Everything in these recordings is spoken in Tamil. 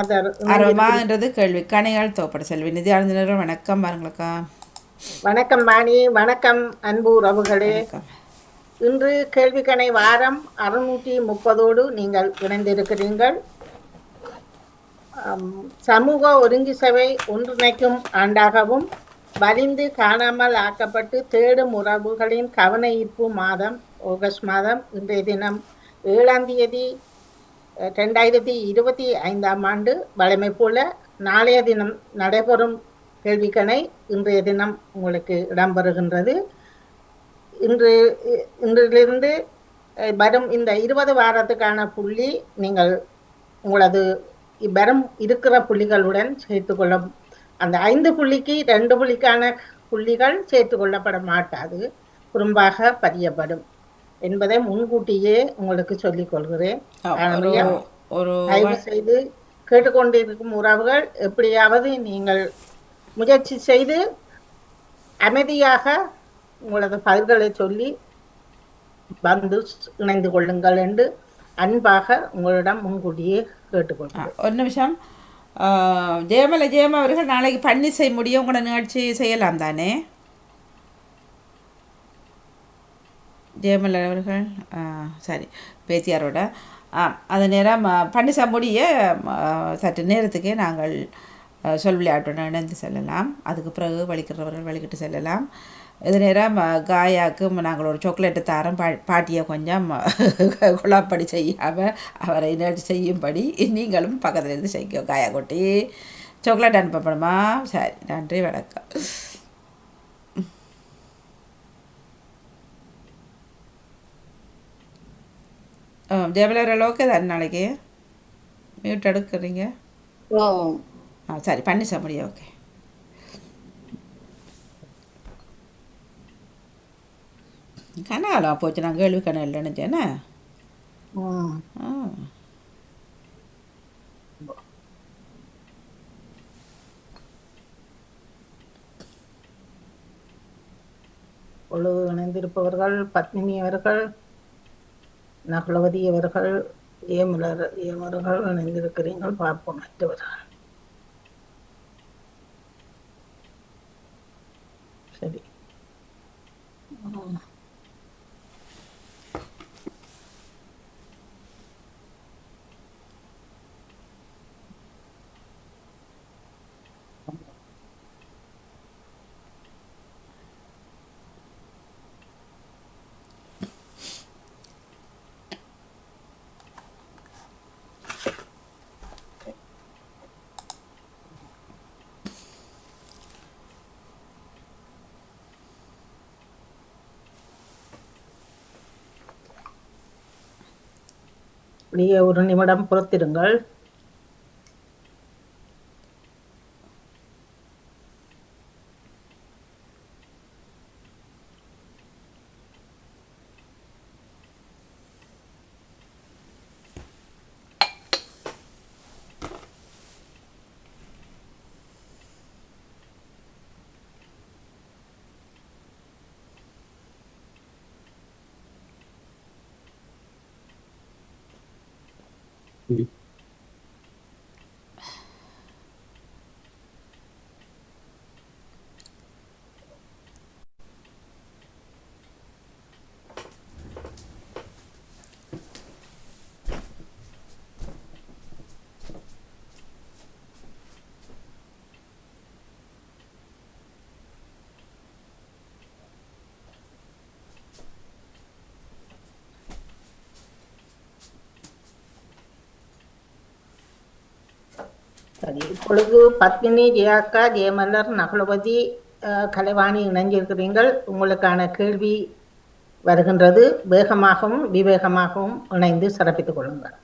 அறமான்றது கேள்வி கணையால் தோப்பட செல்வி நிதி ஆழ்ந்தினரும் வணக்கம் பாருங்களக்கா. வணக்கம் வாணி, வணக்கம் அன்பு உறவுகளே. வணக்கம். இன்று கேள்விக்கணை வாரம் 630 நீங்கள் இணைந்திருக்கிறீர்கள். சமூக ஒருங்கி சபை ஒன்றிணைக்கும் ஆண்டாகவும் வலிந்து காணாமல் ஆக்கப்பட்டு தேடும் உறவுகளின் கவன ஈர்ப்பு மாதம் ஆகஸ்ட் மாதம் இன்றைய தினம் 7ஆம் தேதி 2025 வழமை போல நாளைய தினம் நடைபெறும் கேள்விக்கணை இன்றைய தினம் உங்களுக்கு இடம்பெறுகின்றது. இன்றிலிருந்து வரும் இந்த 20 வாரத்துக்கான புள்ளி நீங்கள் உங்களது வரும் இருக்கிற புள்ளிகளுடன் சேர்த்துக்கொள்ள, அந்த 5 புள்ளிக்கு 2 புள்ளிக்கான புள்ளிகள் சேர்த்துக் கொள்ளப்பட மாட்டாது, குறும்பாக பதியப்படும் என்பதை முன்கூட்டியே உங்களுக்கு சொல்லிக் கொள்கிறேன். தயவு செய்து கேட்டுக்கொண்டிருக்கும் உறவுகள் எப்படியாவது நீங்கள் முயற்சி செய்து அமைதியாக உங்களது பதில்களை சொல்லி வந்து இணைந்து கொள்ளுங்கள் என்று அன்பாக உங்களிடம் முன்கூட்டியே கேட்டுக்கொள்கிறேன். ஒரு நிமிஷம். ஜெயம அவர்கள் நாளைக்கு பண்ணி செய்ய முடியும், உங்களோட நிகழ்ச்சி செய்யலாம் தானே ஜெயமலர் அவர்கள்? சரி, பேத்தியாரோட அந்த நேரம் பண்ணி செய்ய முடிய சற்று நேரத்துக்கே நாங்கள் சொல் விளையாட்டுடன் இணைந்து செல்லலாம். அதுக்கு பிறகு வலிக்கிறவர்கள் வலிக்கிட்டு செல்லலாம். இது நேரம் காயாவுக்கு நாங்கள் ஒரு சாக்லேட்டு தாரம் பாட்டியை கொஞ்சம் குழாப்படி செய்யாமல் அவரை நிகழ்ச்சி செய்யும்படி நீங்களும் பக்கத்தில் இருந்து செய்யும். காயா கொட்டி சாக்லேட் அனுப்பப்படுமா? சரி, நன்றி, வணக்கம். ஜெயலலிதா ஓகே தான், நாளைக்கு மியூட் எடுக்கிறீங்க? சரி, பண்ணி செய்ய முடியும். ஓகே, கனாலாம் போச்சு. நான் கேள்வி கணா இல்லைன்னு பொழுது இணைந்திருப்பவர்கள் பத்மினி அவர்கள், நகுலவதி அவர்கள், ஏமர்கள் இணைந்திருக்கிறீர்கள். பார்ப்போம் மற்றவர்கள். சரி, அப்படியே ஒரு நிமிடம் பொறுத்திருங்கள். சரி, இப்பொழுது பத்மினி, ஜெயாக்கா, ஜெயமலர், நகுலவதி, கலைவாணி இணைஞ்சிருக்கிறீர்கள். உங்களுக்கான கேள்வி வருகின்றது. வேகமாகவும் விவேகமாகவும் இணைந்து சிறப்பித்துக் கொள்ளுங்கள்.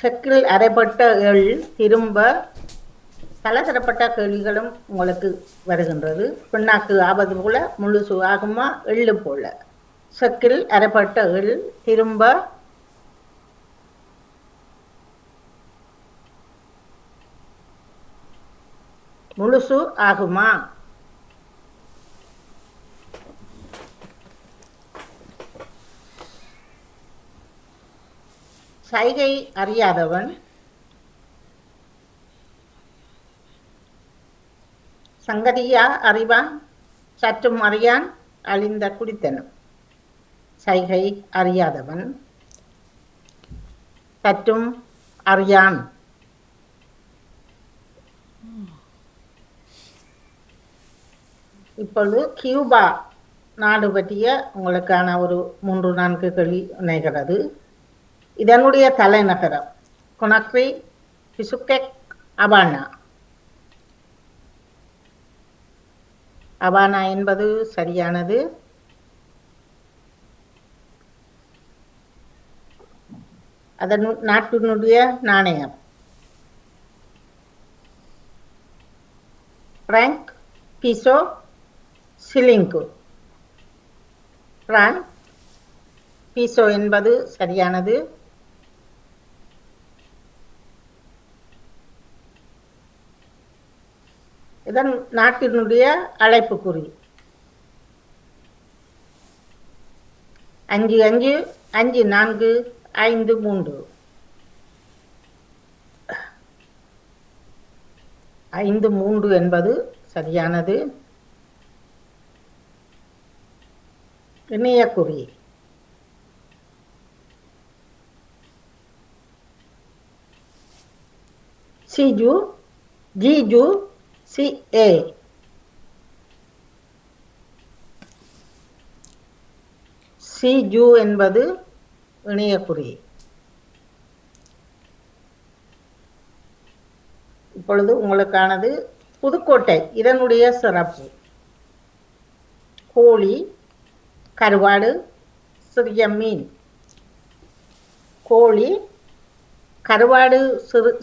செக்கில் அரைப்பட்ட எள் திரும்ப பலதரப்பட்ட கேள்விகளும் உங்களுக்கு வருகின்றது. பின்னாக்கு ஆபத்து போல முழுசு ஆகுமா எள்ளு போல. செக்கில் அரைப்பட்ட எள் திரும்ப முழுசு ஆகுமா? சைகை அறியாதவன், சங்கதியா அறிவான், சற்றும் அறியான், அழிந்த குடித்தனம். சைகை அறியாதவன், சற்றும் அறியான். இப்பொழுது கியூபா நாடு பற்றிய உங்களுக்கான ஒரு 3-4 கேள்வி இணைகிறது. இதனுடைய தலைநகரம் கொனாக்ரி, பிசுகெக், அபானா. அபானா என்பது சரியானது. அதன் நாட்டினுடைய நாணயம் பிராங்க், பீசோ, சிலிங்கு. பிராங்க், பீசோ என்பது சரியானது. இதன் நாட்டினுடைய அழைப்புக்குறி 55 54 53. 53 என்பது சரியானது. இணையக்குறி சிஜு, ஜிஜு, சிஏ. சிஜு என்பது இணையக்குறி. இப்பொழுது உங்களுக்கானது புதுக்கோட்டை. இதனுடைய சிறப்பு கோழி, கருவாடு, சிறிய மீன். கோழி, கருவாடு,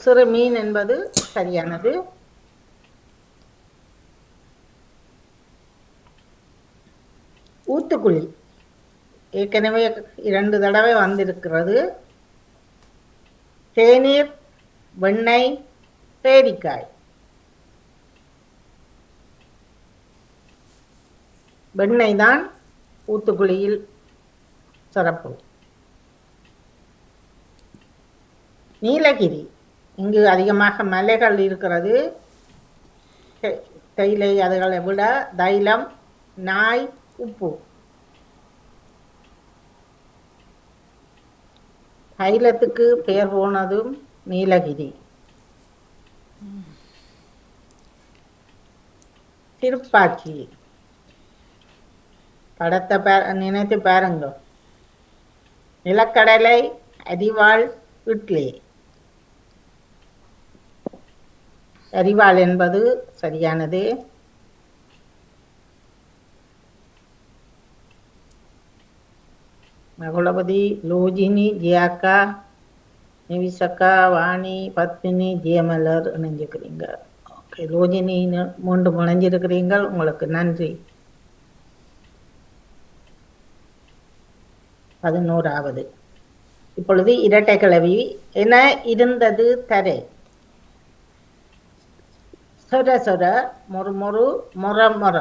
சிறு மீன் என்பது சரியானது. ஊத்துக்குழி ஏற்கனவே 2 தடவை வந்திருக்கிறது. தேநீர், வெண்ணெய், பேரிக்காய். வெண்ணெய் தான் ஊத்துக்குழியில் சிறப்பு. நீலகிரி, இங்கு அதிகமாக மலைகள் இருக்கிறது. தேயிலை அதுகளை விட தைலம், நாய், உப்பு. தைலத்துக்கு பெயர் போனதும் நீலகிரி. திருப்பாச்சி படத்தை நினைத்து பாருங்க. நிலக்கடலை, அரிவாள், இட்லி. அரிவாள் என்பது சரியானது. மகுளபதி, லோஜினி, ஜியாக்கா, நிவிசக்கா, வாணி, பத்மினி, ஜியமலர் இணைஞ்சிருக்கிறீங்க. ஓகே, லோஜினி மீண்டும் இணைஞ்சிருக்கிறீங்க. உங்களுக்கு நன்றி. 11வது. இப்பொழுது இரட்டை கிளவி. என இருந்தது தரை. சொர சொர, மொறு மொறு, மொர மொர.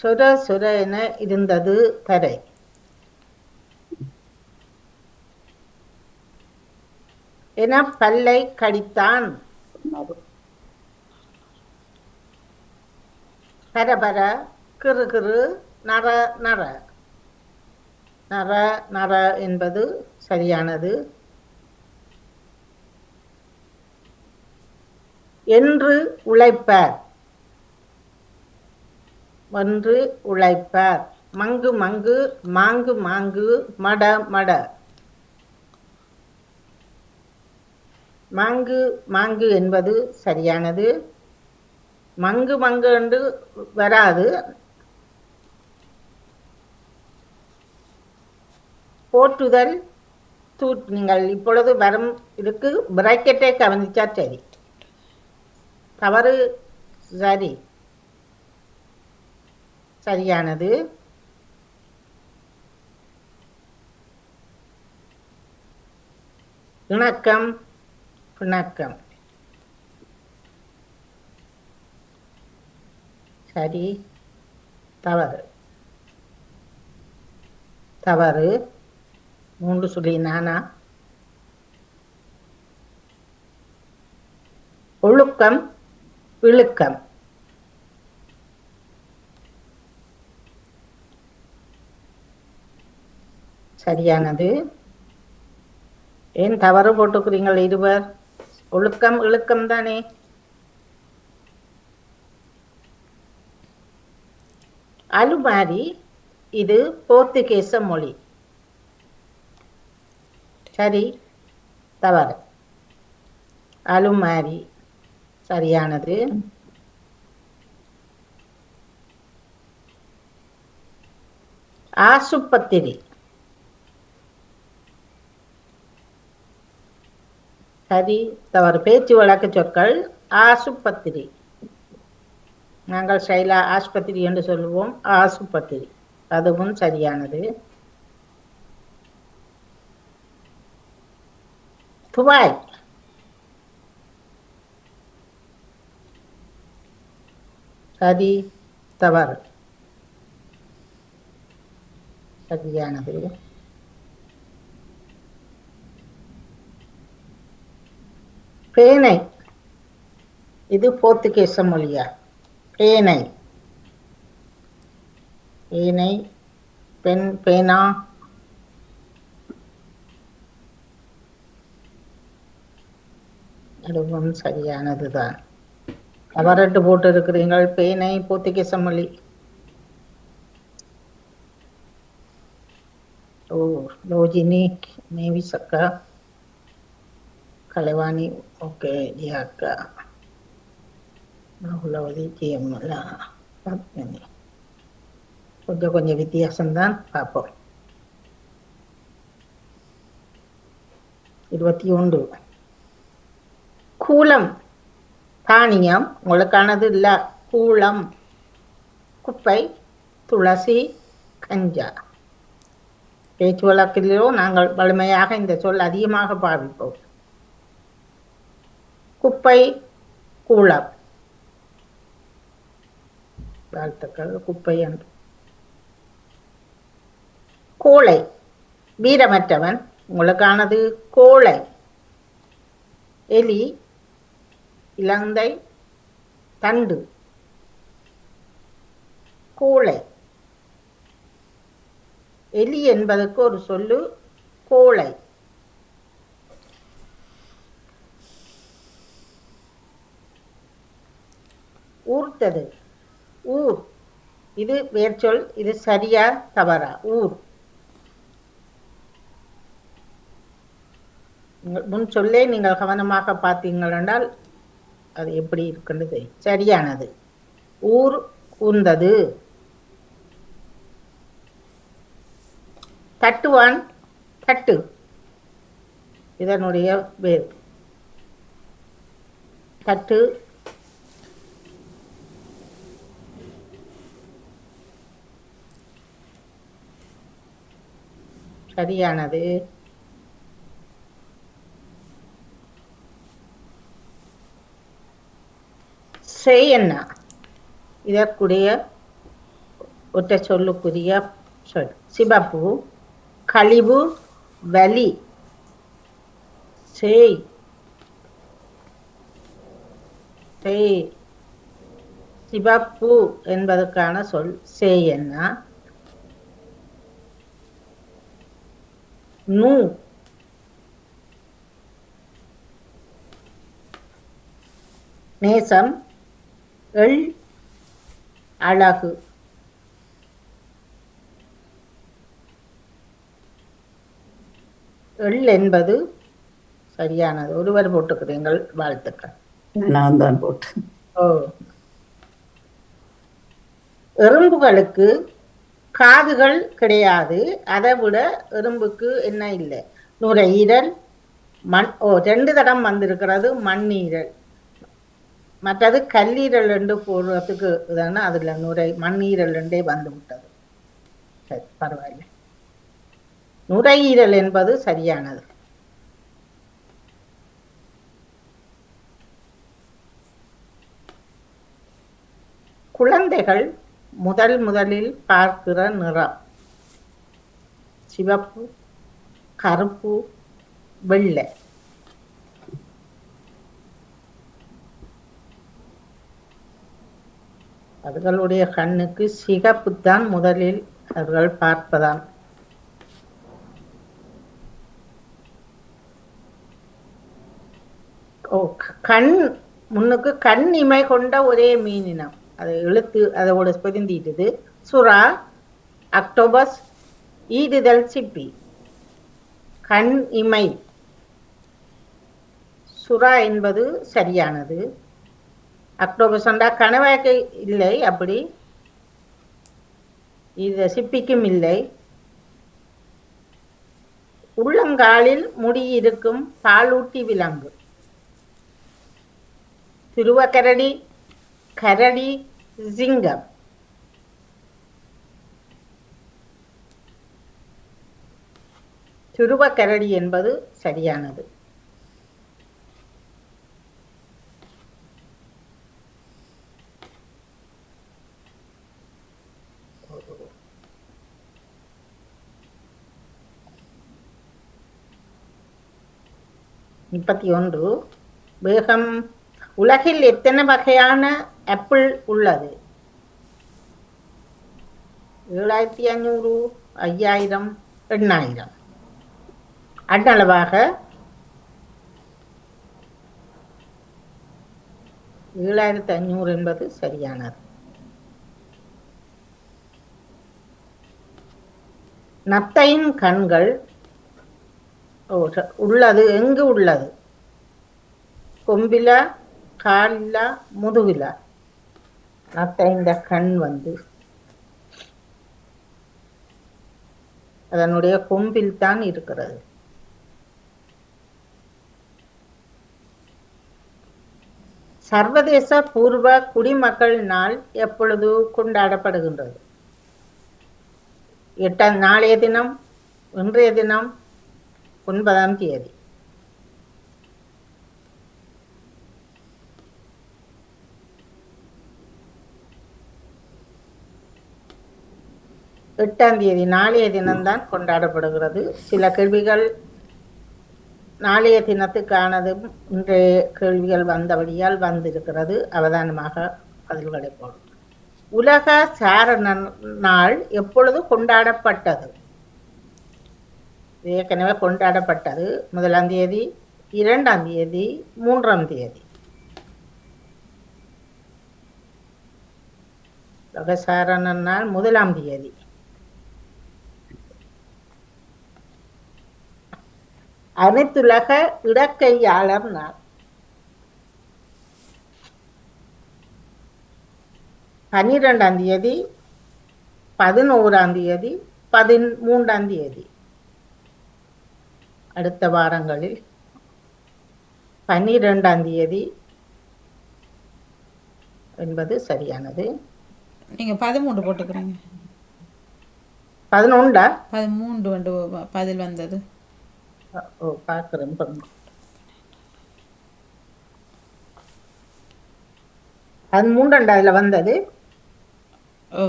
சொர சொர என இருந்தது தரை. என பல்லை கடித்தான். பரபர, கிறு கிறு, நர நர. நர நர என்பது சரியானது. என்று உழைப்பார். வென்று உழைப்பார். மங்கு மங்கு, மாங்கு மாங்கு, மட மட. மாங்கு மாங்கு என்பது சரியானது. மங்கு மங்கு என்று வராது. போற்றுதல், நீங்கள் இப்பொழுது வரும் இதுக்கு பிராக்கெட்டை கவனிச்சா சரி. தவறு சரி. சரியானது. இணக்கம், பிணக்கம். சரி, தவறு. தவறு. 3 சொல்லி நானா. ஒழுக்கம் இழுக்கம். சரியானது. ஏன் தவறு போட்டுக்கிறீங்கள் இருவர்? ஒழுக்கம் இழுக்கம் தானே. அலுமாரி இது போர்த்துகேச மொழி. சரி தவறு. அலுமாரி சரியானது. ஆசுப்பத்திரி சரி தவறு. பேச்சு வழக்கு சொற்கள். ஆசுப்பத்திரி நாங்கள் சைலா ஆஸ்பத்திரி என்று சொல்லுவோம். ஆசுப்பத்திரி அதுவும் சரியானது. துவாய் சரி தவறு. சரியானது. பேனை இது போர்த்துகேச மொழியா? பேனை பேனை பெண் பேனா. அதுவும் சரியானதுதான். தவறட்டு போட்டு இருக்கிறீர்கள். பேனை போர்த்துகேச மொழி. ஓ லோஜினி நேவிசக்கா கலைவாணி. ஓகே ஜியாக்கா உலவதி ஜிஎம்ல கொஞ்சம் கொஞ்சம் வித்தியாசம்தான். பார்ப்போம். 21 கூலம் தானியம் உங்களுக்கானது இல்ல. கூலம் குப்பை துளசி கஞ்சா. பேச்சு வழக்கிலோ நாங்கள் வலிமையாக இந்த சொல் அதிகமாக பாவிப்போம். குப்பை கூலம். வாழ்த்துக்கள். குப்பை என்று. கோழை வீரமற்றவன் உங்களுக்கானது கோழை. எலி இலந்தை தண்டு. கோழை. எலி என்பதற்கு ஒரு சொல்லு கோழை. ஊர்த்தது ஊர் இது வேர்ச்சொல். இது சரியா தவறா? ஊர் முன் சொல்லே நீங்கள் கவனமாக பார்த்தீங்கள் என்றால் அது எப்படி இருக்கின்றது. சரியானது. ஊர் ஊர்ந்தது. தட்டுவான் தட்டு இதனுடைய வேர். தட்டு சரியானது. செய் என்ன இதற்குரிய ஒற்றை சொல்லுக்குரிய சொல். சிவப்பு கழிவு வலி. செய் செய் சிவப்பு என்பதற்கான சொல் செய் என்ன. நூ நேசம் எள் அழகு. எள் என்பது சரியானது. ஒருவர் போட்டுக்கிறீங்கள். வாழ்த்துக்கள். நான் தான் போட்டு. ஓ எறும்புகளுக்கு காதுகள் கிடையாது. அதை விட எறும்புக்கு என்ன இல்லை? நுரையீரல் மண். ஓ 2 தடம் வந்திருக்கிறது. மண்ணீரல். மற்றது கல்லீரல் ரெண்டு போடுறதுக்கு இதான அதுல மண்ணீரல் ரெண்டே வந்து விட்டது. சரி பரவாயில்லை. நுரையீரல் என்பது சரியானது. குழந்தைகள் முதலில் பார்க்கிற நிறம். சிவப்பு, கருப்பு, வெள்ளை. அவர்களுடைய கண்ணுக்கு சிகப்புத்தான் முதலில் அவர்கள் பார்ப்பதாம். ஓ, கண் முன்னுக்கு கண் இமை கொண்ட ஒரே மீனினம், அது எழுத்து அதோட பொருந்திட்டது. சுறா, அக்டோபஸ், ஈடுதல் சிப்பி. கண் இமை சுறா என்பது சரியானது. அக்டோபஸ் என்றா கணவாய்க்கு இல்லை, அப்படி இது சிப்பிக்கும் இல்லை. உள்ளங்காலில் முடி இருக்கும் பாலூட்டி விலங்கு. துருவக்கரடி, கரடி, சிங்கம். துருவக்கரடி என்பது சரியானது. முப்பத்தி ஒன்று. வேகம். உலகில் எத்தனை வகையான ஆப்பிள் உள்ளது? 7500, 5000, 8000. அண்ணளவாக 7500 என்பது சரியானது. நத்தையின் கண்கள் உள்ளது எங்கு உள்ளது? கொம்பிலா, காலிலா, முதுகிலா? நத்தையின் கண் அதனுடைய கொம்பில் தான் இருக்கிறது. சர்வதேச பூர்வ குடிமக்கள் நாள் எப்பொழுது கொண்டாடப்படுகின்றது? நாளைய தினம், இன்றைய தினம், 9ஆம் தேதி. எட்டாம் தேதி நாளைய தினம்தான் கொண்டாடப்படுகிறது. சில கேள்விகள் நாளைய தினத்துக்கானதும் இன்றைய கேள்விகள் வந்தபடியால் வந்திருக்கிறது. அவதானமாக பதில்களை போடும். உலக சாரண நாள் எப்பொழுது கொண்டாடப்பட்டது? ஏற்கனவே கொண்டாடப்பட்டது. 1ஆம் தேதி, 2ஆம் தேதி, 3ஆம் தேதி. உலக சாரண நாள் 1ஆம் தேதி. அனைத்துலக இடக்கையாளர் நாள் 12ஆம் தேதி, 11ஆம் தேதி, 13ஆம் தேதி. அடுத்த வாரங்களில் 12ஆம் தேதி என்பது சரியானது. நீங்க 13 போட்டுக்கிறீங்க. 11ஆ? 13 பதில் வந்தது. ஓ, பார்க்கிறேன். 13 அதுல வந்தது. ஓ,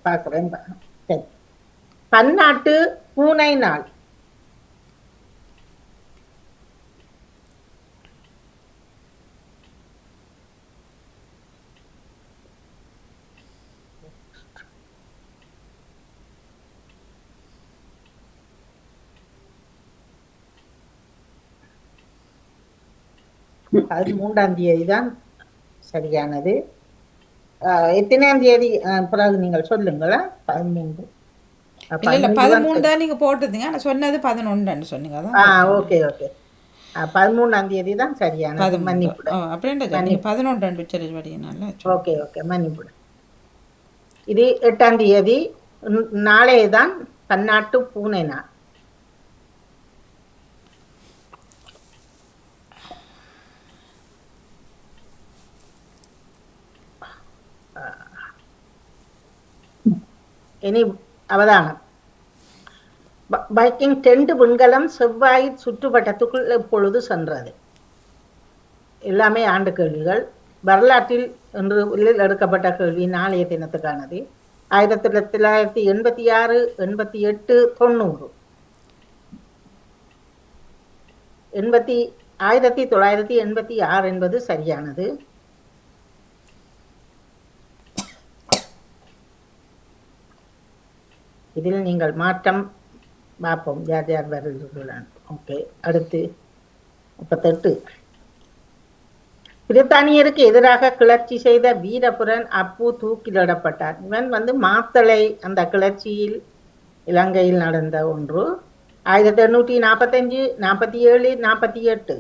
பார்க்கிறேன். சரி. பன்னாட்டு பூனை நாள் அது 3ஆம் தேதி தான் சரியானது. எத்தனாம் தேதி பிறகு நீங்கள் சொல்லுங்களா? 13. இல்ல 13 தான் நீங்க போட்டதுங்க. நான் சொன்னது 11 சொன்னீங்க. Okay okay. 13ஆம் தேதி தான் சரியானது. மன்னிப்பு. அப்படின்றது நீங்க 11 சொல்லிடுவீங்கனால. ஓகே ஓகே, மன்னிப்பு. இது 8ஆம் தேதி. நாளையே தான் பன்னாட்டு பூனை நாள். இனி அவதானம். பைக்கிங் டென்ட் விண்கலம் செவ்வாய் சுற்றுவட்டத்துக்குள் எப்பொழுது சென்றது? எல்லாமே ஆண்டு கேள்விகள். வரலாற்றில் என்று எடுக்கப்பட்ட கேள்வி நாளைய தினத்துக்கானது. 1986, 88, 90. 1986 என்பது சரியானது. இதில் நீங்கள் மாற்றம் பார்ப்போம், யார் யார் வருகிறார்கள். ஓகே, அடுத்து 38. பிரித்தானியருக்கு எதிராக கிளர்ச்சி செய்த வீரபுரன் அப்பு தூக்கிலிடப்பட்டார். இவன் மாத்தளை அந்த கிளர்ச்சியில் இலங்கையில் நடந்த ஒன்று. 1845, 47, 48.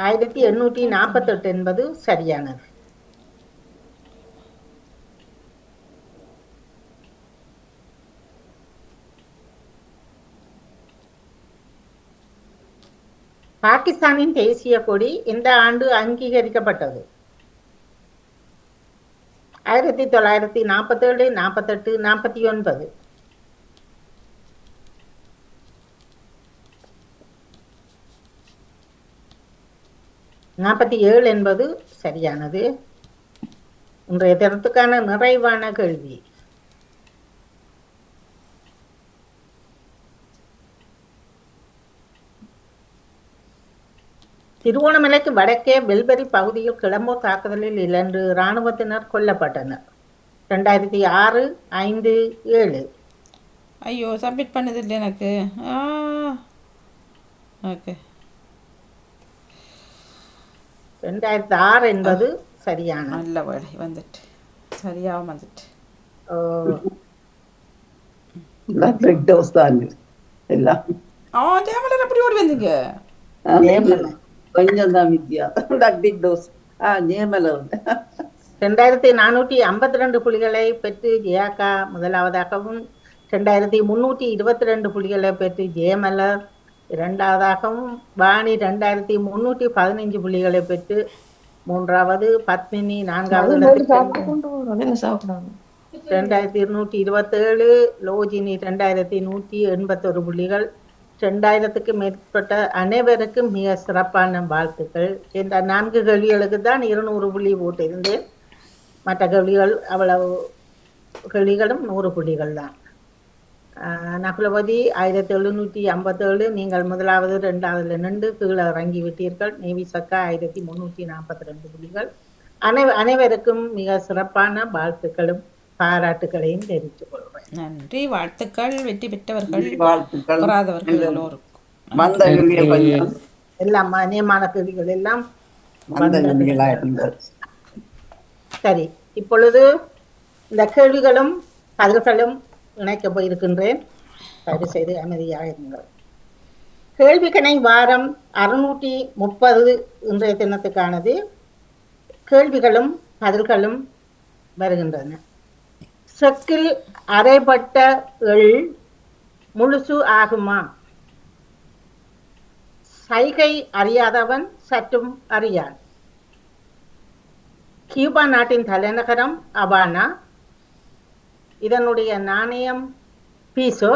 1848 என்பது சரியானது. பாகிஸ்தானின் தேசிய கொடி எந்த ஆண்டு அங்கீகரிக்கப்பட்டது? 1947, 48, 49. 47 என்பது சரியானது. இன்றைய தினத்துக்கான நிறைவான கேள்வி. திருவோணமலைக்கு வடக்கே பெல்பரி பகுதியில் கிளம்போ தாக்குதலில் 2 இராணுவத்தினர் கொல்லப்பட்டனர். 2006, 5, 7. ஐயோ, சப்மிட் பண்ணது இல்லை எனக்கு. ஓகே, 2006 என்பது சரியான. நல்ல வேலை வந்துட்டு, சரியாக வந்துட்டு. பிக் டோஸ் தான் எல்லாம். ஜெயமலர் அப்படி ஓடி வந்தீங்க. கொஞ்சம் தான் வித்தியா. பிக் டோஸ் ஜெயமலர் 2452 புள்ளிகளை பெற்று ஜெயாக்கா முதலாவதாகவும், 2322 புள்ளிகளை பெற்று ஜெயமலர் இரண்டாவதாகவும், வாணி 2315 புள்ளிகளை பெற்று மூன்றாவது, பத்மினி 4வது இடத்தில் 2227, லோஜினி 2181 புள்ளிகள். 2000க்கு மேற்பட்ட அனைவருக்கும் மிக சிறப்பான வாழ்த்துக்கள். இந்த 4 கேள்விகளுக்கு தான் 200 புள்ளி போட்டிருந்தேன். மற்ற கேள்விகள் அவ்வளவு கேள்விகளும் 100 புள்ளிகள் தான். நகுலபதி 1757, நீங்கள் முதலாவது 2வதுல நின்று கீழே இறங்கி விட்டீர்கள். நேவி சக்கா 1342 புள்ளிகள். அனைவருக்கும் மிக சிறப்பான வாழ்த்துக்களும் பாராட்டுகளையும் தெரிவித்துக் கொள்கிறேன். நன்றி, வாழ்த்துக்கள். வெற்றி பெற்றவர்கள், வாழ்த்துக்கள். வராதவர்கள் எல்லோருக்கும் எல்லாம் நியமான கேள்விகள் எல்லாம் சரி. இப்பொழுது இந்த கேள்விகளும் பதில்களும் இணைக்க போயிருக்கின்றேன். தயவு செய்து அமைதியாக இருங்கள். கேள்விக்கணை வாரம் 630 இன்றைய தினத்துக்கானது. கேள்விகளும் பதில்களும் வருகின்றன. செக்கில் அரைப்பட்ட எள் முழுசு ஆகுமா? சைகை அறியாதவன் சற்றும் அறியான். கியூபா நாட்டின் தலைநகரம் அவானா. இதனுடைய நாணயம் பீசோ.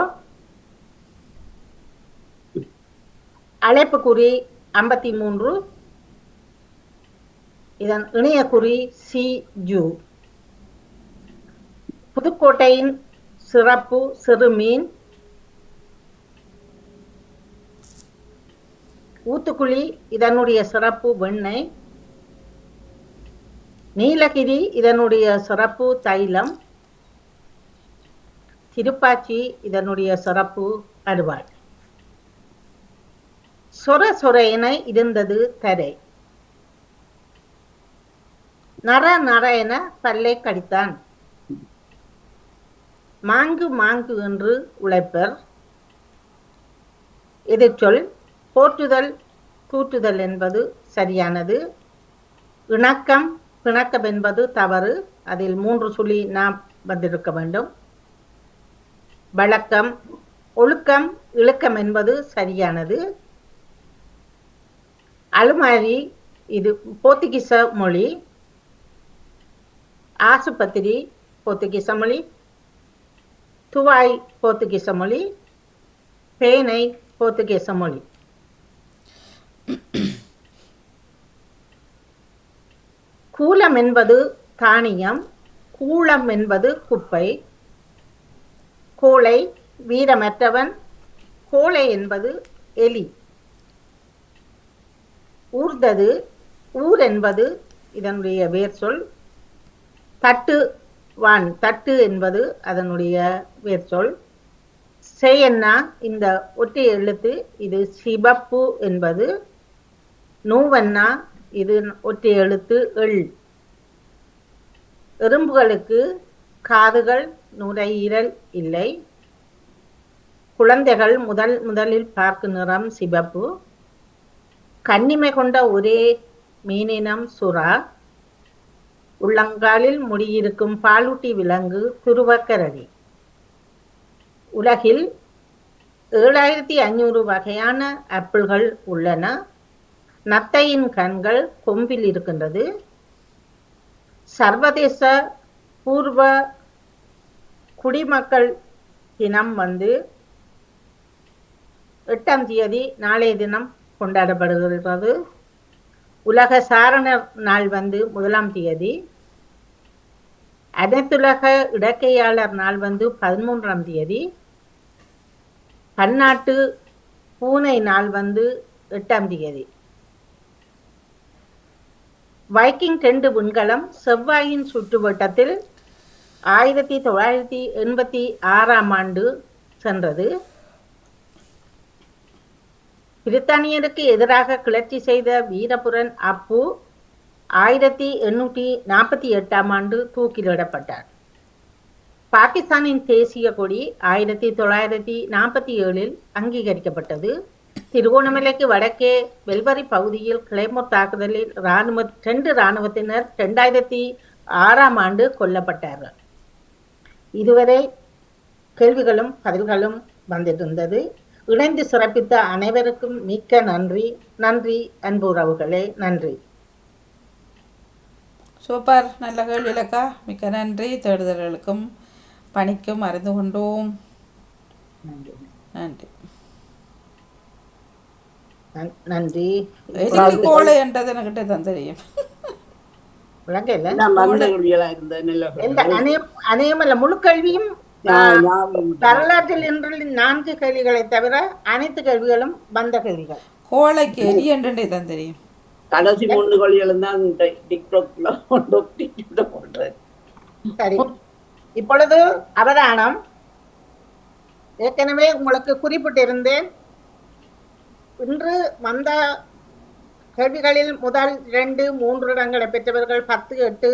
அழைப்புக்குறி 53. இதன் இணையக்குறி CU. புதுக்கோட்டையின் சிறப்பு சிறுமீன். ஊத்துக்குழி இதனுடைய சிறப்பு வெண்ணெய். நீலகிரி இதனுடைய சிறப்பு தைலம். திருப்பாச்சி இதனுடைய சிறப்பு அருவாள். சொர சொர என இருந்தது தரை. நர நர என பல்லை கடித்தான். மாங்கு மாங்கு என்று உழைப்பர். எதிர்ச்சொல் போற்றுதல் தூற்றுதல் என்பது சரியானது. இணக்கம் பிணக்கம் என்பது தவறு. அதில் 3 சுழி நாம் வந்திருக்க வேண்டும். வழக்கம் ஒழுக்கம் இழுக்கம் என்பது சரியானது. அலுமாரி இது போர்த்துகீச மொழி. ஆசுபத்திரி போர்த்துகீச மொழி. துவாய் போர்த்துகீச மொழி. பேனை போர்த்துகீச மொழி. சோளம் என்பது தானியம், கூளம் என்பது குப்பை, கோழை வீரமற்றவன், கோழை என்பது எலி. ஊர்தது, ஊர் என்பது இதனுடைய வேர் சொல். தட்டு வான், தட்டு என்பது அதனுடைய வேர் சொல். செய்யன்னா இந்த ஒற்றை எழுத்து, இது சிவப்பு என்பது. நூவன்னா இது ஒற்றை எழுத்து எள். எறும்புகளுக்கு காதுகள், நுரையீரல் இல்லை. குழந்தைகள் முதலில் பார்க்கும் நிறம் சிவப்பு. கண்ணிமை கொண்ட ஒரே மீனினம் சுறா. உள்ளங்காலில் முடியிருக்கும் பாலூட்டி விலங்கு துருவக்கரடி. உலகில் 7500 வகையான ஆப்பிள்கள் உள்ளன. நத்தையின் கண்கள் கொம்பில் இருக்கின்றது. சர்வதேச பூர்வ குடிமக்கள் தினம் 8ஆம் தேதி நாளைய தினம் கொண்டாடப்படுகிறது. உலக சாரணர் நாள் 1ஆம் தேதி. அனைத்துலக இடக்கையாளர் நாள் 13ஆம் தேதி. பன்னாட்டு பூனை நாள் 8ஆம் தேதி. வைக்கிங் 2 விண்கலம் செவ்வாயின் சுற்றுவட்டத்தில் 1986ஆம் ஆண்டு சென்றது. பிரித்தானியருக்கு எதிராக கிளர்ச்சி செய்த வீரபுரன் அப்பு 1848ஆம் ஆண்டு தூக்கிலிடப்பட்டார். பாகிஸ்தானின் தேசிய கொடி 1947இல் அங்கீகரிக்கப்பட்டது. திருகோணமலைக்கு வடக்கே வெல்வரி பகுதியில் கிளைமோர் தாக்குதலில் 2 இராணுவத்தினர் 2006ஆம் ஆண்டு கொல்லப்பட்டார்கள். இதுவரை கேள்விகளும் பதில்களும் வந்திருந்தது. இணைந்து சிறப்பித்த அனைவருக்கும் மிக்க நன்றி. நன்றி அன்பு உறவுகளே, நன்றி. சூப்பர், நல்ல கேள்வி இலக்கா. மிக்க நன்றி. தேடுதல்களுக்கும் பணிக்கும் அறிந்து கொண்டோம். நன்றி நன்றி. கோழை என்றது எனக்கிட்ட தான் தெரியும். அநேகமல்ல முழு கேள்வியும் வரலாற்றில் இன்று 4 கேள்விகளை தவிர அனைத்து கேள்விகளும் வந்த கேள்விகள். கோழைக்கு எலி என்றே தான் தெரியும். கடைசி 3 கேள்விகளும் தான் டிக்டாக்ல போடுறேன். சரி, இப்பொழுது அவதானம். ஏற்கனவே உங்களுக்கு குறிப்பிட்டிருந்தேன். இன்று வந்த கேள்விகளில் முதல் 2, 3 இடங்களை பெற்றவர்கள் 10, 8,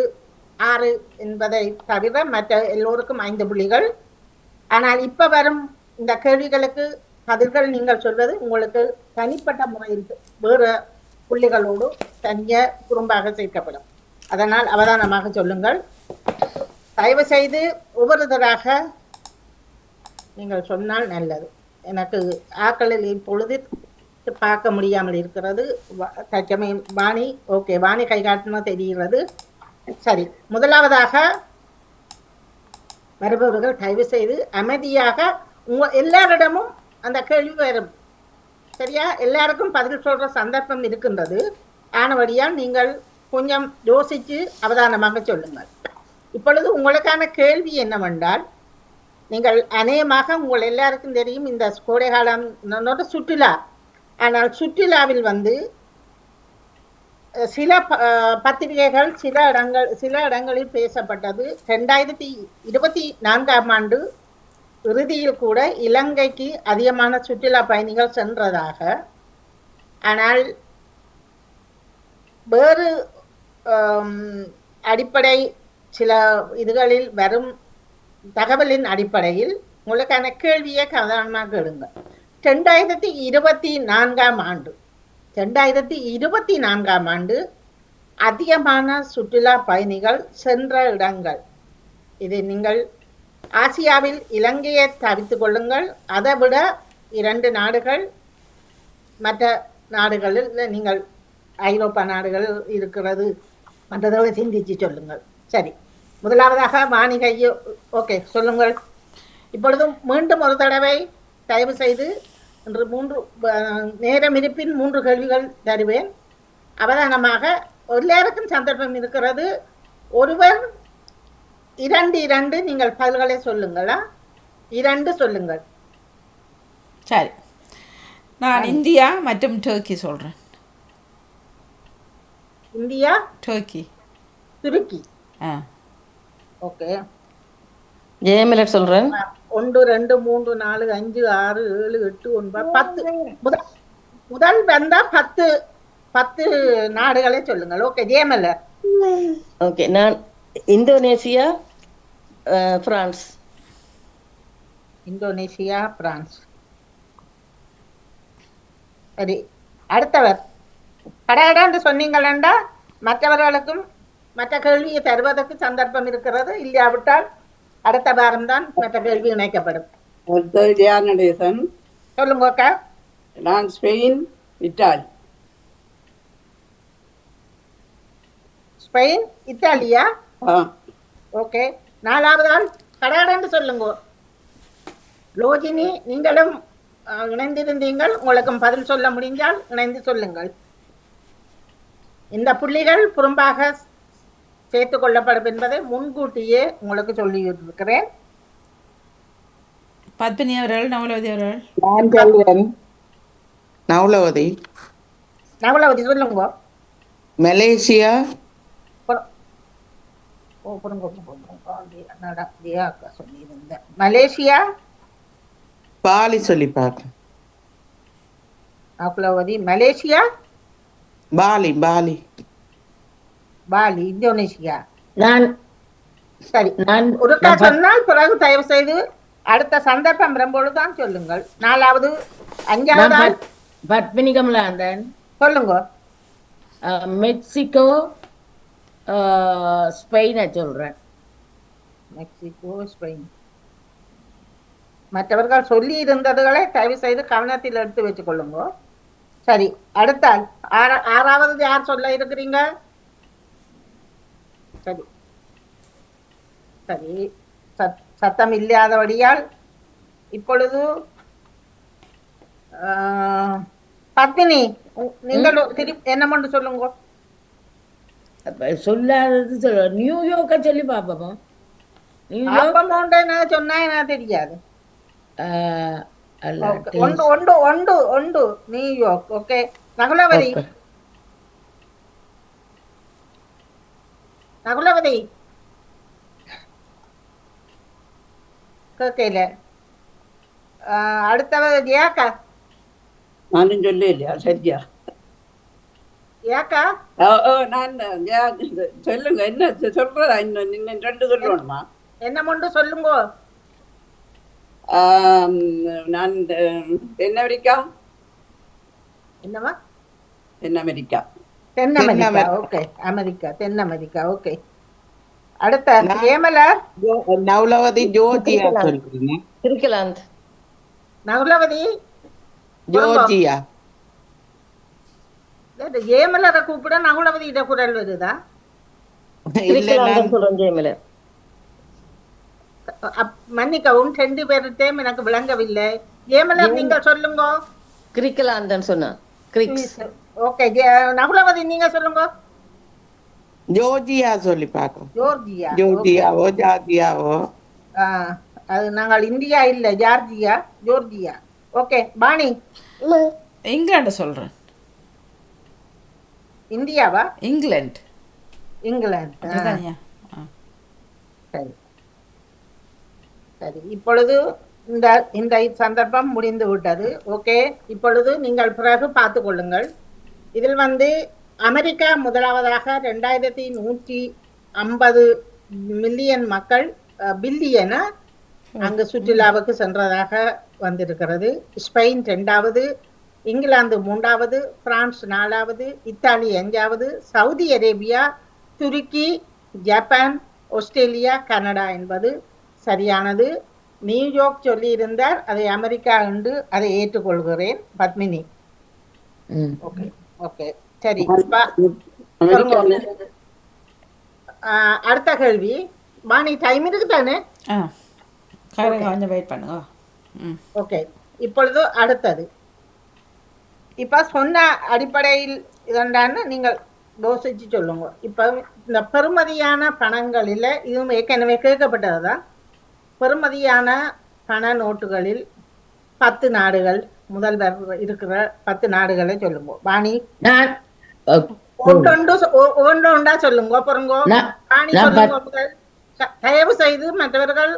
6 என்பதை தவிர மற்ற எல்லோருக்கும் 5 புள்ளிகள். ஆனால் இப்ப வரும் இந்த கேள்விகளுக்கு பதில்கள் நீங்கள் சொல்வது உங்களுக்கு தனிப்பட்ட முறையில் வேறு புள்ளிகளோடு தனிய குறும்பாக சேர்க்கப்படும். அதனால் அவதானமாக சொல்லுங்கள். தயவு செய்து ஒவ்வொருத்தராக நீங்கள் சொன்னால் நல்லது. எனக்கு ஆக்களில் இப்பொழுது பார்க்க முடியாமல் இருக்கிறது. தற்சமயம் வாணி, ஓகே, வாணி கை காட்டணும் தெரிகிறது. சரி, முதலாவதாக வருபவர்கள் தயவு செய்து அமைதியாக எல்லாரிடமும் அந்த கேள்வி வரும். சரியா? எல்லாருக்கும் பதில் சொல்ற சந்தர்ப்பம் இருக்கின்றது. ஆனபடியால் நீங்கள் கொஞ்சம் யோசிச்சு அவதானமாக சொல்லுங்கள். இப்பொழுது உங்களுக்கான கேள்வி என்னவென்றால், நீங்கள் அநேகமாக உங்கள் எல்லாருக்கும் தெரியும் இந்த கோடை காலம் சுற்றுலா. ஆனால் சுற்றுலாவில் சில பத்திரிகைகள் சில இடங்களில் பேசப்பட்டது 2024ஆம் ஆண்டு இறுதியில் கூட இலங்கைக்கு அதிகமான சுற்றுலா பயணிகள் சென்றதாக. ஆனால் வேறு அடிப்படை சில இதுகளில் வரும் தகவலின் அடிப்படையில் உங்களுக்கான கேள்வியை கவனமாக எடுங்க. 2024ஆம் ஆண்டு அதிகமான சுற்றுலா பயணிகள் சென்ற இடங்கள். இதை நீங்கள் ஆசியாவில் இலங்கையை தவிர்த்துக் கொள்ளுங்கள். அதை விட 2 நாடுகள், மற்ற நாடுகளில் நீங்கள் ஐரோப்பா நாடுகள் இருக்கிறது, மற்றதை சிந்திச்சு சொல்லுங்கள். சரி, முதலாவதாக வாணிகையோ, ஓகே, சொல்லுங்கள். இப்பொழுதும் மீண்டும் ஒரு தடவை தயவு செய்து இன்று 3 நேரம் இருப்பின் 3 கேள்விகள் தருவேன். அவதானமாக எல்லாருக்கும் சந்தர்ப்பம் இருக்கிறது. ஒருவர் இரண்டு நீங்கள் பதில்களை சொல்லுங்களா? 2 சொல்லுங்கள். சரி, நான் இந்தியா மற்றும் டர்க்கி சொல்கிறேன். India, Turkey. துருக்கி. ஆ ஓகே. ஜெயமலர் சொல்றேன். 1 2 3 4 5 6 7 8 9 10. முதல் வந்தா 10 நாடுகளை சொல்லுங்கள். ஓகே ஜெயமலர். ஓகே, நான் இந்தோனேசியா, பிரான்ஸ். Indonesia, France. சரி, அடுத்தவர் கடகடான்னு சொன்னீங்களா மற்றவர்களுக்கும் மற்ற கேள்வியை தருவதற்கு சந்தர்ப்பம் இருக்கிறது. இல்லையாவிட்டால் அடுத்த வாரம்தான் மற்ற கேள்வி இணைக்கப்படும். நடேசன். சொல்லுங்க அக்கா. நான் Spain, Italy. Spain, Italia? Okay. 4வது ஆள் கடகடான்னு சொல்லுங்க. லோஜினி, நீங்களும் இணைந்திருந்தீங்கள். உங்களுக்கும் பதில் சொல்ல முடிஞ்சால் இணைந்து சொல்லுங்கள். இந்த புள்ளிகள் புறம்பாக சேர்த்துக் கொள்ளப்படும் என்பதை முன்கூட்டியே உங்களுக்கு சொல்லி இருக்கிறேன். பத்மினி அவர்கள், நவலவதி அவர்கள். நான் சொல்றேன். நவலவதி. நவலவதி சொல்லுங்க. மலேசியா. மலேசியா. பாலி சொல்லி பார்க்க. Navalavathi Malaysia. Bali Bali Bali Indonesia. நான் சரி, நான் ஒருக்கா சொன்னால் பிறகு தயவு செய்து அடுத்த சந்தர்ப்பம் வரும்பொழுதுதான் சொல்லுங்கள். 4வது 5வது ஆள் பத்மினி கமலாந்தன். சொல்லுங்க. மெக்சிகோ, ஸ்பெயினை சொல்றேன். Mexico, Spain. மற்றவர்கள் சொல்லி இருந்ததுகளை தயவு செய்து கவனத்தில் எடுத்து வச்சுக் கொள்ளுங்க. சரி, அடுத்த 6வது யார் சொல்ல இருக்கிறீங்க? சரி சரி, சத்தம் இல்லாதபடியால் இப்பொழுது பத்மினி, நீங்கள் என்ன மட்டும் சொல்லுங்க. சொல்லாதது சொல்ல. நியூயார்க்க சொல்லி பாப்போம். நியூயார்க் சொன்னா என்ன தெரியாது. ஒன்று நியூயார்க். ஓகே. நகுலவதி. நகுலவதி கேட்கல. அடுத்தவ ஏக்கா. நானும் சொல்ல இல்லையா? சரியா ஏக்கா? நான் சொல்லுங்க. என்ன சொல்றதா? இன்னும் 2 சொல்லணுமா? என்ன மட்டும் சொல்லுங்க. நான் தென் அமெரிக்கா. என்னவா? தென் அமெரிக்கா. தென் அமெரிக்கா. ஓகே. அமெரிக்கா, தென் அமெரிக்கா. ஓகே. அடுத்த ஏமலர். நவலவதி ஜோர்ஜியா சொல்றீங்க. கிரிக்கலாந்து. நவலவதி ஜோர்ஜியா. ஏமலரை கூப்பிட நகுலவதி இட குரல் வருதா? கிரிக்கலாந்து சொல்றேன் ஜெயமலர். மன்னிக்கவும், 2 பேருட்டையும் எனக்கு விளங்கவில்லை. ஏமலர் நீங்கள் சொல்லுங்க. கிரிக்கலாந்தன் சொன்னா. கிரிக்ஸ். ஓகே. நகுலவதி நீங்க சொல்லுங்க. ஜோர்ஜியா சொல்லி பார்க்க. ஜோர்ஜியா. ஜோர்ஜியாவோ ஜார்ஜியாவோ. அது நாங்கள் இந்தியா இல்ல, ஜார்ஜியா, ஜோர்ஜியா. ஓகே. பாணி. இங்கிலாந்து சொல்கிறேன். இந்தியாவா? இங்கிலாந்து. இங்கிலாந்து. சரி சரி, இப்பொழுது இந்த சந்தர்ப்பம் முடிந்து விட்டது. ஓகே. இப்பொழுது நீங்கள் பிறகு பார்த்து கொள்ளுங்கள். இதில் அமெரிக்கா முதலாவதாக 2150 மில்லியன் மக்கள், பில்லியன அங்கு சுற்றுலாவுக்கு சென்றதாக வந்திருக்கிறது. ஸ்பெயின் 2வது, இங்கிலாந்து 3வது, பிரான்ஸ் 4வது, இத்தாலி 5வது, சவுதி அரேபியா, துருக்கி, ஜப்பான், ஆஸ்திரேலியா, கனடா என்பது சரியானது. நியூயார்க் சொல்லி இருந்தார், அதை அமெரிக்கா என்று அதை ஏற்றுக்கொள்கிறேன். பத்மினி. ஓகே ஓகே சரி. அடுத்த கேள்வி. பாணி, டைம் இருக்கு தானே? கொஞ்சம் வெயிட் பண்ணுங்க. ஓகே. இப்பொழுது அடுத்தது. இப்ப சொன்ன அடிப்படையில் இதண்டான்னு நீங்கள் யோசிச்சு சொல்லுங்க. இப்ப இந்த பெறுமதியான பணங்களில் இதுவும் ஏற்கனவே கேட்கப்பட்டதுதான். பெறுமதியான பண நோட்டுகளில் 10 நாடுகள் முதல்வர் இருக்கிற 10 நாடுகளை சொல்லுங்க. வாணி நான் ஒன்றொண்டா சொல்லுங்க. பொறுங்கோ வாணி சொல்லுங்க முதல். தயவு செய்து மற்றவர்கள்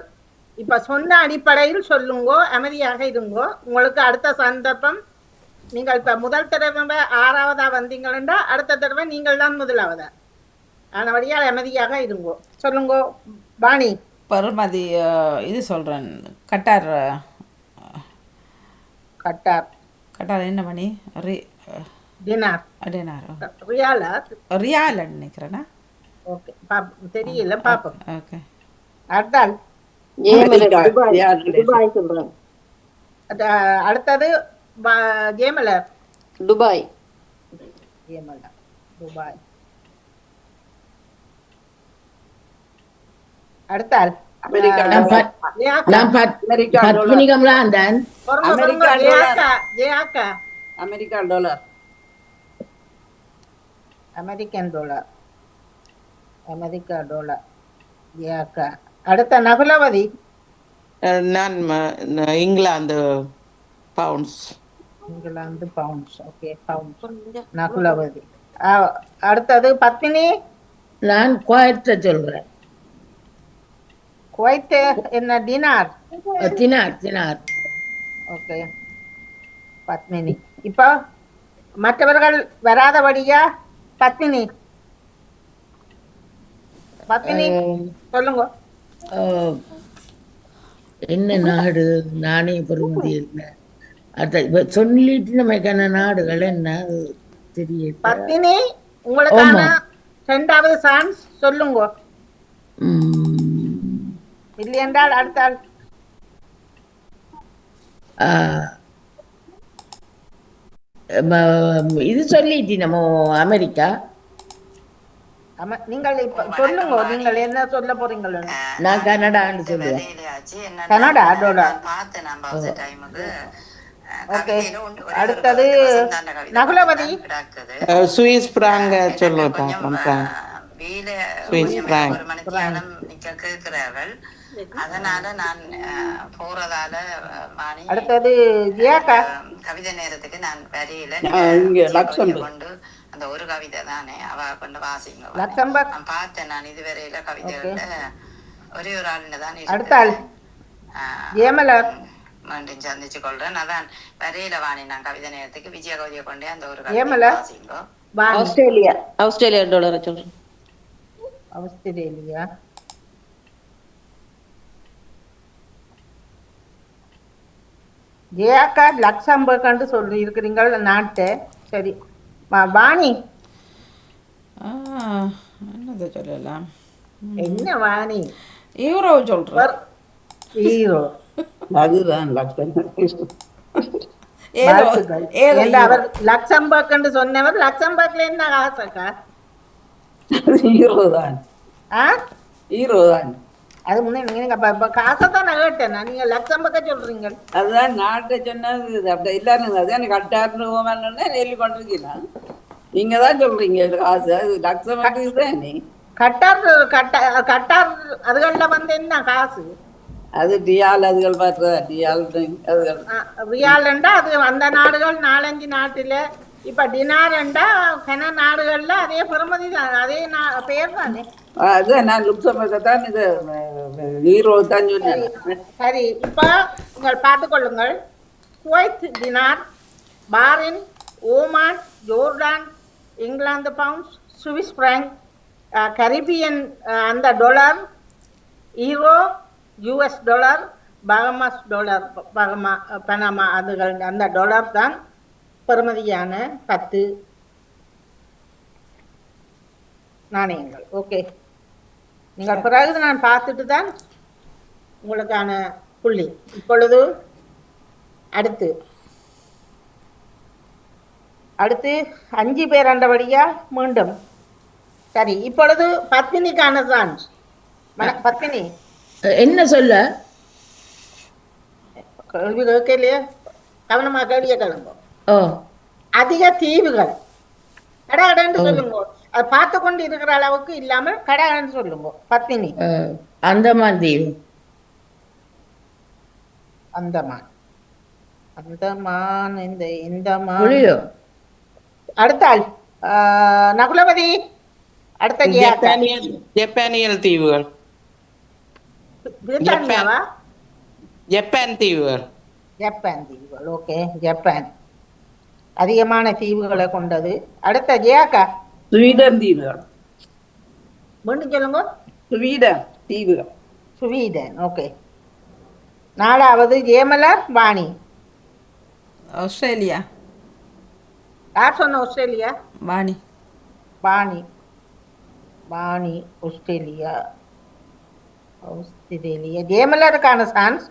இப்ப சொன்ன அடிப்படையில் சொல்லுங்கோ, அமைதியாக இருங்கோ. உங்களுக்கு அடுத்த சந்தர்ப்பம், நீங்கள் இப்ப முதல் தடவை 6வதா வந்தீங்கன்னா அடுத்த தடவை நீங்கள் தான் முதலாவதா. ஆனபடியால் அமைதியாக இருங்கோ. சொல்லுங்கோ வாணி. பெறுமதி இது சொல்கிறேன். கட்டார் கட்டார் கட்டார் என்ன மணி டினார் டினார் ரியாலா ரியால் நினைக்கிறேன்னா. ஓகே தெரியல பாப்போம். ஓகே அடுத்தால் அமெரிக்கா, துபாய் ரியால் துபாய் சொல்றேன். அடுத்தது ஜேமலர். Dubai Jeyamalar Dubai. அடுத்தால் அமெரிக்கா நான் டாலர். நான் America dollar. Padmini Kamalanthan America dollar. ஜேஆக்கா America dollar. American dollar. America dollar ஜேஆக்கா. அடுத்த நகுலவதி. நான் England pounds. England pounds. Okay pounds Nakulavathi. அடுத்தது பத்மினி. நான் குவைத்தை சொல்றேன். குவைத் என்ன dinar. Dinar dinar. Okay Padmini. இப்போ மற்றவர்கள் வராதபடியா பத்மினி பத்மினி சொல்லுங்க. என்ன நாடு நானே பெறுமதி இல்லை. இப்ப சொல்லிட்டு நமக்கான நாடுகள் என்ன தெரியல. பத்மினி உங்களுக்கான 2வது சான்ஸ் சொல்லுங்க. இல்லை என்றால் அடுத்த ஆள். இது சொல்லிட்டு நம்ம அமெரிக்கா. நீங்கள் இப்ப சொல்லுங்க, நீங்கள் என்ன சொல்ல போறீங்களோ. நான் கனடான்னு சொல்லுவேன். Canada dollar. ஓகே அடுத்தது நகுலவதி. சுவிஸ் பிராங்க சொல்லுப்பா. Swiss prank. அதனால நான் போறதால அடுத்தது ஜியாக்கா. கவிதை நேரத்துக்கு நான் வரையில கொண்டு அந்த ஒரு கவிதை தானே அவ கொண்டு வாசிங்க. நான் பார்த்தேன். நான் இதுவரையில கவிதைகள்ல ஒரே ஒரு ஆளுன்னு தான் மீண்டும் சந்திச்சு கொள்றேன். அதான் வரையில வாணி நான் கவிதை நேரத்துக்கு விஜய கவிதையை கொண்டே அந்த ஒரு கவிதை வாசிங்க. ஆஸ்திரேலியா ஆஸ்திரேலியா டாலரை சொல்றேன். ஆஸ்திரேலியா. ஜியாக்கா லக்சம்பர்க் சொல்லி இருக்கிறீங்கள் நாட்டு. சரி வாணி. என்னது சொல்லலாம். என்ன வாணி. யூரோ சொல்றேன். ஈரோ. அதுதான் அவர் லக்சம்பர்க் சொன்னவர். லக்சம்பர்க்ல என்ன காசுக்கா. ஈரோ தான். ஈரோ தான். அது முன்னே காசைத்தான் நான் கேட்டேன். நீங்க லக்சம்பர்க்க சொல்றீங்க. அதுதான் நாட்டை சொன்னது. அப்படி இல்லாருங்க. அதுதான் கட்டார்னு நெல்லி கொண்டிருக்கீங்களா. நீங்க தான் சொல்றீங்க காசு. அது லக்சம்பர்க்கு தான். நீ கட்டார் கட்டார் அதுகள்ல என்ன காசு. அது ரியால். அதுகள் பார்த்தா ரியால் அதுகள். ரியால்ண்டா அது அந்த நாடுகள் 4-5 நாட்டுல. இப்ப டினார்ண்டா கன நாடுகள்ல அதே பெறுமதி தான். அதே பேர் தானே. அதுதான் நான் லுக்சம்பர்க் தான் இது ஈரோ தான் சொன்னேன். சரி இப்ப நீங்கள் பார்த்துக் கொள்ளுங்கள். Kuwait dinar, Bahrain, Oman, Jordan, England pounds, Swiss franc, Caribbean அந்த dollar, euro, US dollar, Bahamas dollar, Panama அதுகள் அந்த டாலர் தான் பெறுமதியான 10 நாணயங்கள். ஓகே நீங்கள் பிறகு நான் பார்த்துட்டு தான் உங்களுக்கான புள்ளி. இப்பொழுது அடுத்து 5 பேர் அண்டபடியா மீண்டும். சரி இப்பொழுது பத்மினிக்கான சான்ஸ். பத்மினி என்ன சொல்ல. கேள்வி கேட்கலையே. கவனமா கேள்விய கிளம்பும். ஓ அதிக தீவுகள். அடாடன்னு சொல்லுங்க. அது பார்த்து கொண்டு இருக்கிற அளவுக்கு இல்லாமல் கடகன்னு சொல்லுங்க. பத்தினி. அந்தமான் தீவு. அந்தமான். அந்தமான் இந்த புளியோ. அடுத்த ஆள் நகுலபதி. அடுத்த ஜப்பானியல் தீவுகள். பிரித்தானியாவா? ஜப்பான் தீவுகள். ஜப்பான் தீவுகள். ஓகே, ஜப்பான் அதிகமான தீவுகளை கொண்டது. அடுத்த ஜெயாக்கா. ஸ்வீடன் தீவுகள். மீண்டும் சொல்லுங்க. ஸ்வீடன் தீவுகள். ஸ்வீடன். ஓகே. 4வது ஜெயமலர் வாணி. ஆஸ்திரேலியா. யார் சொன்ன Australia? Vani. Vani. Vani Australia. Australia. ஜெயமலருக்கான சான்ஸ்.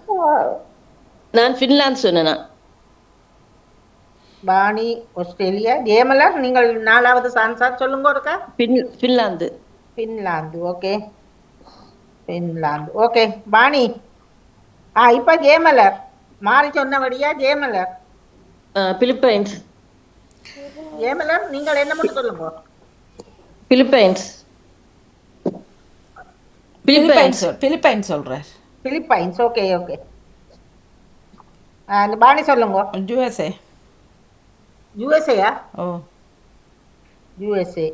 நான் பின்லாந்து சொன்னேனா. வாணி ஆஸ்திரேலியா. ஜெயமலர் நீங்கள் 4வது சான்ஸா சொல்லுங்க இருக்கா. Finland. Finland. Okay, Finland. Okay Vani. இப்ப ஜெயமலர் மாறி சொன்னபடியா ஜெயமலர். பிலிப்பைன்ஸ். ஜெயமலர் நீங்கள் என்ன மட்டும் சொல்லுங்க. பிலிப்பைன்ஸ். பிலிப்பைன்ஸ் சொல்றார். பிலிப்பைன்ஸ். Okay okay. பாணி சொல்லுங்க. யுஎஸ்ஏ. யுஎஸ்ஏயா? ஓ, யுஎஸ்ஏ.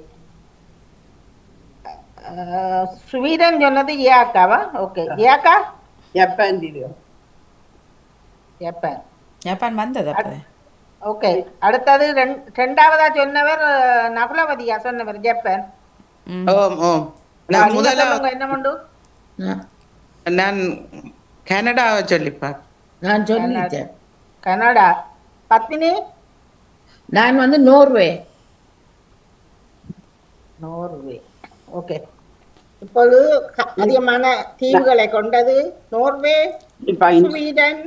ஸ்வீடன் சொன்னது ஏஆக்காவா? ஓகே. ஏஆக்கா? ஜப்பான் தீவுகள். ஜப்பான். ஜப்பான் வந்தது அப்போ. ஓகே. அடுத்தது 2வதா சொன்னவர் நகுலவதியா சொன்னவர் ஜப்பான். ஓம் ஓம். நான் முதல்ல என்ன மண்டு? நான் கனடாவை சொல்லிப்பார். நான் சொல்லிட்டேன். கனடா. பத்மினி? நான் வந்து நோர்வே. நோர்வே. ஓகே. இப்போது அதிகமான தீவுகளை கொண்டது Norway, Sweden,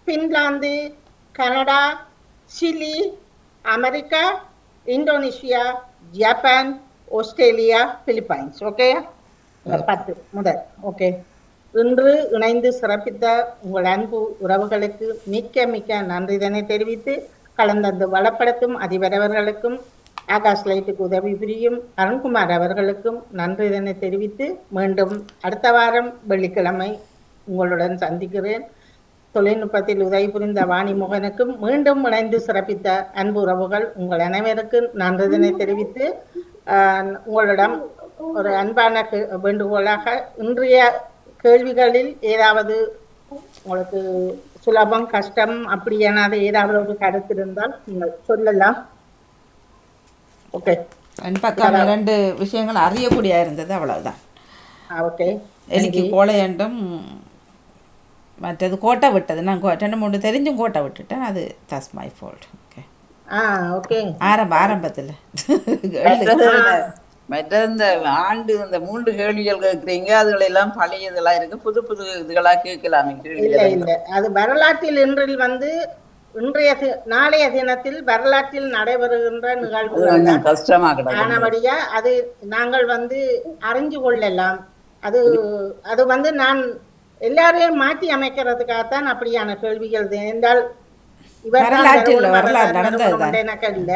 Finland, Canada, Chile, America, Indonesia, Japan, Australia, Philippines. Okay, 10 முதல். ஓகே. இன்று இணைந்து சிறப்பித்த உங்கள் அன்பு உறவுகளுக்கு மிக்க மிக்க நன்றிதனை தெரிவித்து கலந்தந்து வளப்படுத்தும் அதிபரவர்களுக்கும் ஆகாஷ் லைட்டுக்கு உதவி புரியும் அருண்குமார் அவர்களுக்கும் நன்றிதனை தெரிவித்து மீண்டும் அடுத்த வாரம் வெள்ளிக்கிழமை உங்களுடன் சந்திக்கிறேன். தொழில்நுட்பத்தில் உதவி புரிந்த வாணிமுகனுக்கும் மீண்டும் இணைந்து சிறப்பித்த அன்பு உறவுகள் உங்கள் அனைவருக்கும் நன்றிதனை தெரிவித்து உங்களிடம் ஒரு அன்பான வேண்டுகோளாக இன்றைய கேள்விகளில் ஏதாவது உங்களுக்கு சுலபம் கஷ்டம் அப்படியானது ஏதாவது ஒரு கருத்து இருந்தால் நீங்கள் சொல்லலாம். ஓகே. என் பக்கம் 2 விஷயங்கள் அறியக்கூடிய இருந்தது, அவ்வளவுதான். ஓகே. எனக்கு கோழையண்டும் மற்றது கோட்டை விட்டது. நான் 2-3 தெரிஞ்சும் கோட்டை விட்டுட்டேன். அது that's my fault. Okay. Okay. ஆரம்பத்தில் மற்ற இந்த ஆண்டு இந்த 3 கேள்விகள் கேட்குறீங்க, அதுகளெல்லாம் பழைய இதெல்லாம் இருக்கு, புது புது இதுகளா கேட்கலாமே கேள்விகள். இல்லை, அது வரலாற்றில் இன்றில் வந்து இன்றைய நாளைய தினத்தில் வரலாற்றில் நடைபெறுகின்ற நிகழ்வுகள் கஷ்டமா ஆனபடியா அது நாங்கள் வந்து அறிஞ்சு கொள்ளலாம். அது அது வந்து நான் எல்லாரையும் மாற்றி அமைக்கிறதுக்காகத்தான் அப்படியான கேள்விகள் என்றால் எனக்கு இல்ல.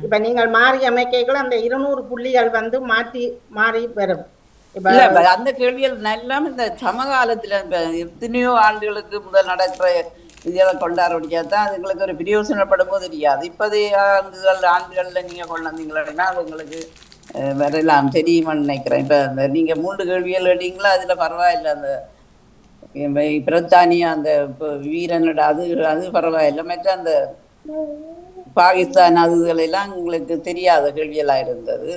இப்ப நீங்கள் மாறி அமைக்கைகள் அந்த 200 புள்ளிகள் வந்து மாறி வரும். அந்த கேள்விகள் எல்லாம் இந்த சமகாலத்துல எத்தனையோ ஆண்டுகளுக்கு முதல் நடக்கிற இதெல்லாம் கொண்டாடுறதான் அதுங்களுக்கு ஒரு பிரயோசனப்படும் போது தெரியாது. இப்போதைய ஆண்டுகள்ல நீங்க கொண்டாந்தீங்களா அது உங்களுக்கு வரலாம் தெரியுமான்னு நினைக்கிறேன். இப்ப அந்த நீங்க 3 கேள்விகள் கேட்டீங்களா, அதுல பரவாயில்ல. அந்த பிரித்தானியா அந்த வீரனோட அது பரவாயில்ல. மற்ற அந்த பாகிஸ்தான் அதுகளெல்லாம் உங்களுக்கு தெரியாத கேள்வியெல்லாம் இருந்தது.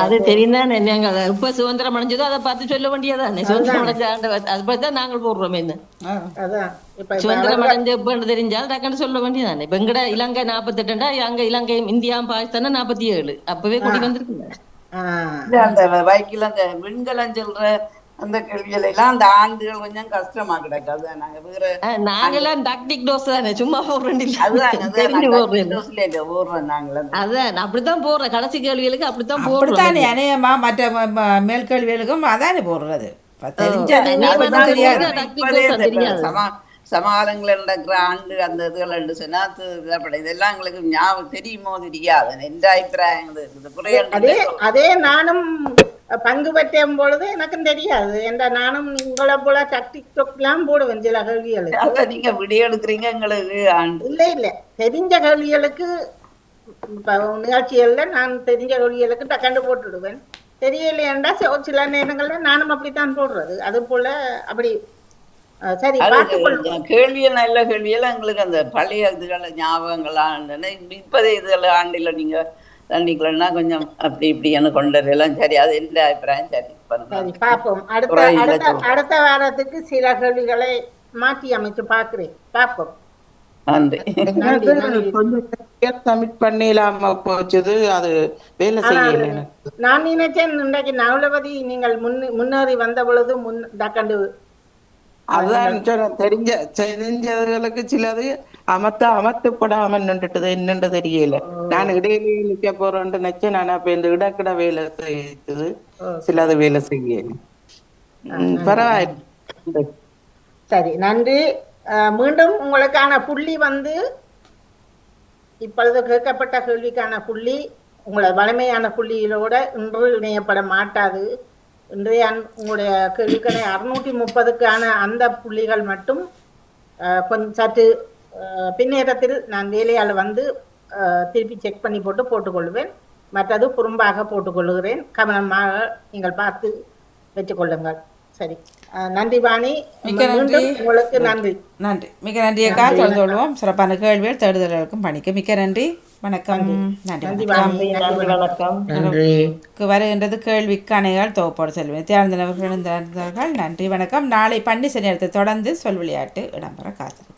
அது தெரியுதான். இப்ப சுதந்திரம் அடைஞ்சதோ அதை பார்த்து சொல்ல வேண்டியதான். சுதந்திரம் அடைஞ்சாதான் நாங்கள் போடுறோம். என்ன சுதந்திரம் அடைஞ்ச எப்பன்னு தெரிஞ்சால் டக்குன்னு சொல்ல வேண்டியதானே. இப்ப எங்கட இலங்கை 48, அங்க இலங்கை இந்தியா பாகிஸ்தான் 47. அப்பவே கொடி வந்திருக்குங்க. அந்த வைக்கில் அந்த விண்கலம் சொல்ற அந்த கேள்விகள் எல்லாம் அந்த ஆண்டுகள் கொஞ்சம் கஷ்டமா கிடக்காது. நாங்கெல்லாம் டாக்டிக் டோஸ் தானே, சும்மா போடுறோம். அதான் அப்படித்தான் போடுறேன். கடைசி கேள்விகளுக்கு அப்படித்தான் போடுறோம். அநேகமா மற்ற மேல் கேள்விகளுக்கும் அதானே போடுறது. சமகாலங்களில் நடக்கிற ஆண்டு அந்த இதுகள் சொன்னா இதெல்லாம் எங்களுக்கு ஞாபகம் தெரியுமோ தெரியாது. எந்த அபிப்பிராயம் அதே நானும் பங்கு பெற்றும் பொழுது எனக்கும் தெரியாது. என்ற நானும் உங்களை போல டிக்டாக்லாம் போடுவேன் சில கேள்விகளுக்கு. அதான் நீங்க வீடியோ எடுக்கிறீங்க எங்களுக்கு இல்ல தெரிஞ்ச கேள்விகளுக்கு நிகழ்ச்சிகள்ல நான் தெரிஞ்ச கேள்விகளுக்கு டக்கண்டு போட்டுடுவேன். தெரியலையேண்டா சில நேரங்கள்ல நானும் அப்படித்தான் போடுறது. அது போல அப்படி சரி. கேள்வியல் நல்ல கேள்வியெல்லாம் எங்களுக்கு அந்த பழைய இதுகளை ஞாபகங்கள்லாம் இப்பதே இதுல ஆண்டில நீங்க தண்டிக்கலன்னா கொஞ்சம் அப்படி இப்படின்னு கொண்டதெல்லாம் சரி. அது எந்த அபிப்பிராயம் சரி. பார்ப்போம். அடுத்த வாரத்துக்கு சில கேள்விகளை மாற்றி அமைச்சு பாக்குறேன். பார்ப்போம். சப்மிட் பண்ணிடலாம போச்சது. அது வேலை செய்யல. நான் நினைச்சேன் இன்றைக்கு நவலபதி நீங்கள் முன்னேறி வந்த பொழுது டக்கண்டு அதான் தெரிஞ்சவர்களுக்கு சிலது அமர்த்தப்படாம நின்றுட்டது என்னன்னு தெரியல. நான் இடையிலேயே நிக்க போறேன்னு நினைச்சேன். நான் அப்ப இந்த இடக்கிட வேலை செய்யுது, சிலது வேலை செய்யல. பரவாயில்லை. சரி, நன்றி. மீண்டும் உங்களுக்கான புள்ளி இப்பொழுது கேட்கப்பட்ட கேள்விக்கான புள்ளி உங்களோட வலிமையான புள்ளியிலோட இன்று இணையப்பட மாட்டாது. இன்றைய உங்களுடைய கேள்விக்கான 630க்கான அந்த புள்ளிகள் மட்டும் கொஞ்சம் சற்று பின்னேற்றத்தில் நான் வேலையால் திருப்பி செக் பண்ணி போட்டுக்கொள்வேன். மற்றது குறும்பாக போட்டுக்கொள்கிறேன். கவனமாக நீங்கள் பார்த்து வச்சுக்கொள்ளுங்கள். சரி, நன்றி வாணி. உங்களுக்கு நன்றி. நன்றி, மிக நன்றி அக்கா. தொடர்ந்து கொள்வோம். சிறப்பான கேள்விகள் தேடுதலுக்கும் பணிக்கு மிக்க நன்றி. வணக்கம். நன்றி. வருகின்றது கேள்விக்கணைகள் தொகுப்போடு செல்வேன். தேர்ந்தவர்கள் நன்றி. வணக்கம். நாளை பண்டிசை நேரத்தை தொடர்ந்து சொல் விளையாட்டு இடம்பெற காத்திருக்கும்.